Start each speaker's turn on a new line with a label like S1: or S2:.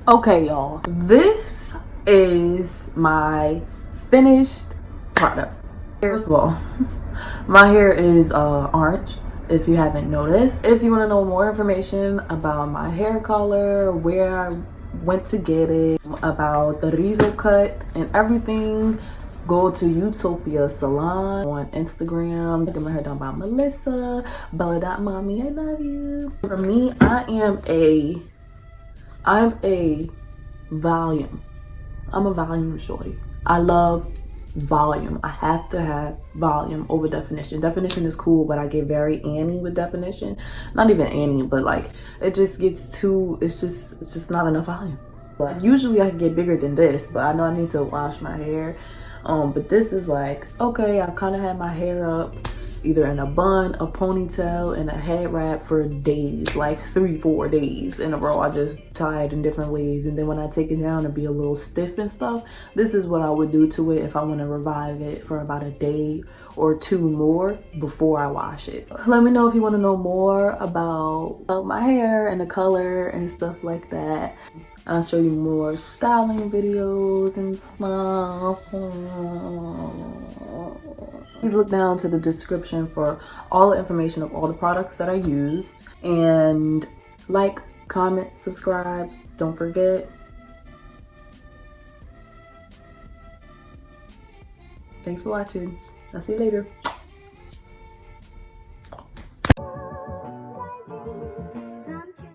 S1: Okay, y'all, this is my finished product. First of all, my hair is orange, if you haven't noticed. If you want to know more information about my hair color, where I went to get it, about the Rizzo cut and everything, go to Utopia Salon on Instagram. Get my hair done by Melissa, Bella.mommy, I love you. For me, I'm a volume. I'm a volume shorty. I love volume. I have to have volume over definition. Definition is cool, but I get very Annie with definition. Not even Annie, but like it just gets too, it's just not enough volume. Like usually I can get bigger than this, but I know I need to wash my hair. But this is like, okay, I've kind of had my hair up either in a bun, a ponytail, and a head wrap for days, like 3-4 days in a row. I just tie it in different ways, and then when I take it down and be a little stiff and stuff, this is what I would do to it if I want to revive it for about a day or 2 more before I wash it. Let me know if you want to know more about my hair and the color and stuff like that. I'll show you more styling videos and stuff. Please look down to the description for all the information of all the products that I used. And like, comment, subscribe. Don't forget. Thanks for watching. I'll see you later.